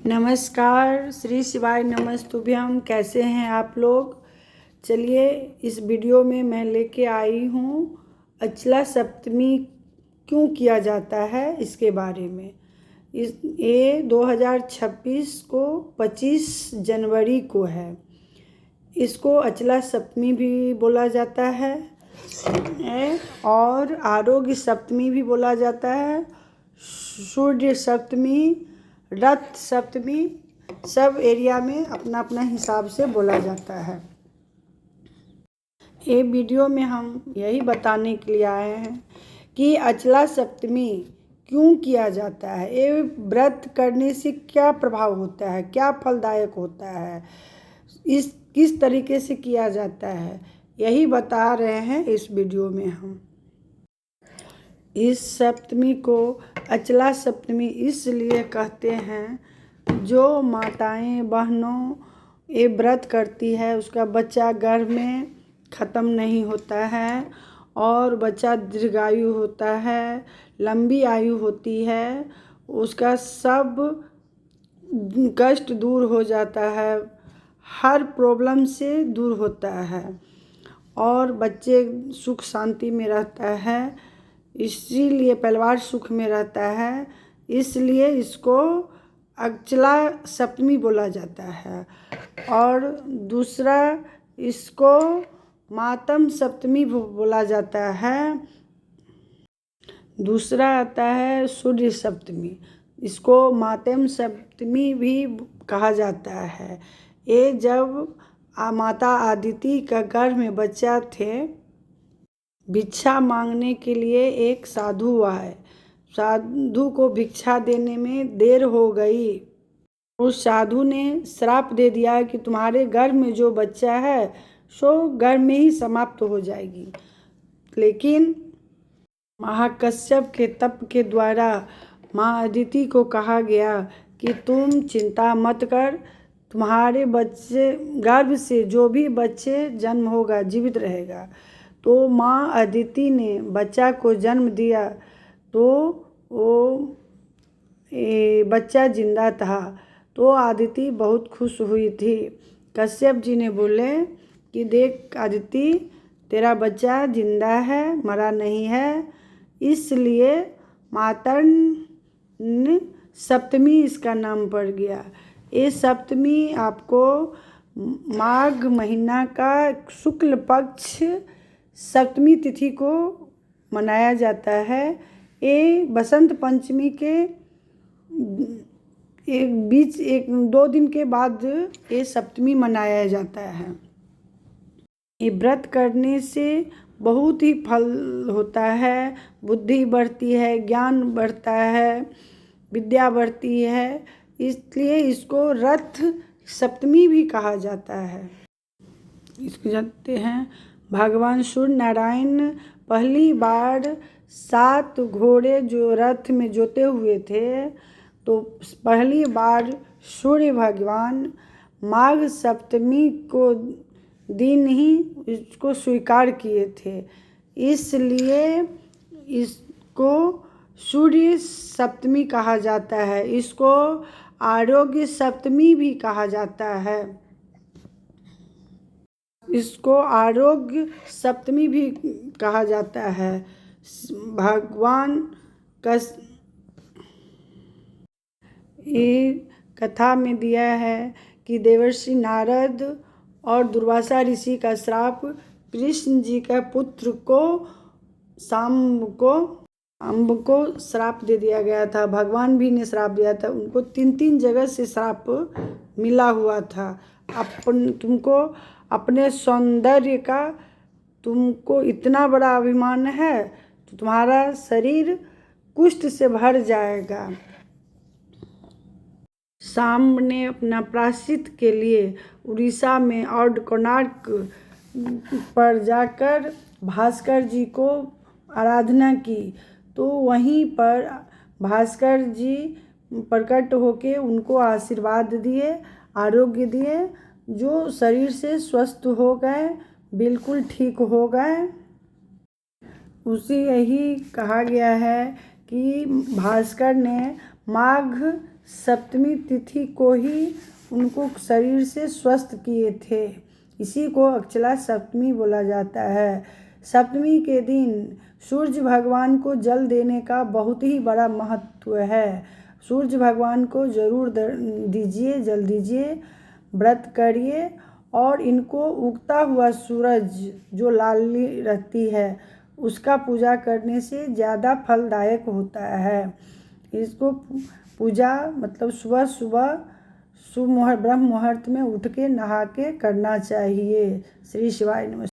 नमस्कार, श्री शिवाय नमस्तुभ्यम। कैसे हैं आप लोग? चलिए, इस वीडियो में मैं लेके आई हूँ अचला सप्तमी क्यों किया जाता है इसके बारे में। ये 2026 को 25 जनवरी को है। इसको अचला सप्तमी भी बोला जाता है और आरोग्य सप्तमी भी बोला जाता है, सूर्य सप्तमी, रथ सप्तमी, सब एरिया में अपना अपना हिसाब से बोला जाता है। ये वीडियो में हम यही बताने के लिए आए हैं कि अचला सप्तमी क्यों किया जाता है, ये व्रत करने से क्या प्रभाव होता है, क्या फलदायक होता है, इस किस तरीके से किया जाता है, यही बता रहे हैं इस वीडियो में हम। इस सप्तमी को अचला सप्तमी इसलिए कहते हैं, जो माताएं बहनों ये व्रत करती है उसका बच्चा गर्भ में ख़त्म नहीं होता है और बच्चा दीर्घायु होता है, लंबी आयु होती है, उसका सब कष्ट दूर हो जाता है, हर प्रॉब्लम से दूर होता है और बच्चे सुख शांति में रहता है, इसीलिए परिवार सुख में रहता है, इसलिए इसको अचला सप्तमी बोला जाता है। और दूसरा इसको मातम सप्तमी बोला जाता है। दूसरा आता है सूर्य सप्तमी, इसको मातम सप्तमी भी कहा जाता है। ये जब माता आदिति का गर्भ में बच्चा थे, भिक्षा मांगने के लिए एक साधु आए। साधु को भिक्षा देने में देर हो गई। उस साधु ने श्राप दे दिया कि तुम्हारे गर्भ में जो बच्चा है सो गर्भ में ही समाप्त हो जाएगी। लेकिन महाकश्यप के तप के द्वारा माँ अदिति को कहा गया कि तुम चिंता मत कर, तुम्हारे बच्चे गर्भ से जो भी बच्चे जन्म होगा जीवित रहेगा। तो माँ अदिति ने बच्चा को जन्म दिया तो वो बच्चा जिंदा था। तो अदिति बहुत खुश हुई थी। कश्यप जी ने बोले कि देख अदिति, तेरा बच्चा जिंदा है, मरा नहीं है, इसलिए मातर्न सप्तमी इसका नाम पड़ गया। ये सप्तमी आपको माघ महीना का शुक्ल पक्ष सप्तमी तिथि को मनाया जाता है। ये बसंत पंचमी के एक दो दिन के बाद ये सप्तमी मनाया जाता है। ये व्रत करने से बहुत ही फल होता है, बुद्धि बढ़ती है, ज्ञान बढ़ता है, विद्या बढ़ती है, इसलिए इसको रथ सप्तमी भी कहा जाता है। इसको जानते हैं, भगवान सूर्य नारायण पहली बार 7 घोड़े जो रथ में जोते हुए थे, तो पहली बार सूर्य भगवान माघ सप्तमी को दिन ही इसको स्वीकार किए थे, इसलिए इसको सूर्य सप्तमी कहा जाता है। इसको आरोग्य सप्तमी भी कहा जाता है। इसको आरोग्य सप्तमी भी कहा जाता है। भगवान का ये कथा में दिया है कि देवर्षि नारद और दुर्वासा ऋषि का श्राप कृष्ण जी का पुत्र को सांब को श्राप दे दिया गया था। भगवान भी ने श्राप दिया था। उनको 3 जगह से श्राप मिला हुआ था। तुमको अपने सौंदर्य का तुमको इतना बड़ा अभिमान है तो तुम्हारा शरीर कुष्ठ से भर जाएगा। सांब ने अपना प्रायश्चित के लिए उड़ीसा में और कोणार्क पर जाकर भास्कर जी को आराधना की, तो वहीं पर भास्कर जी प्रकट होके उनको आशीर्वाद दिए, आरोग्य दिए, जो शरीर से स्वस्थ हो गए, बिल्कुल ठीक हो गए। उसी यही कहा गया है कि भास्कर ने माघ सप्तमी तिथि को ही उनको शरीर से स्वस्थ किए थे। इसी को अचला सप्तमी बोला जाता है। सप्तमी के दिन सूर्य भगवान को जल देने का बहुत ही बड़ा महत्व है। सूर्य भगवान को जरूर दीजिए, जल दीजिए, व्रत करिए और इनको उगता हुआ सूरज जो लाली रहती है उसका पूजा करने से ज़्यादा फलदायक होता है। इसको पूजा मतलब सुबह सुबह ब्रह्म मुहूर्त में उठ के नहा के करना चाहिए। श्री शिवाय नमः।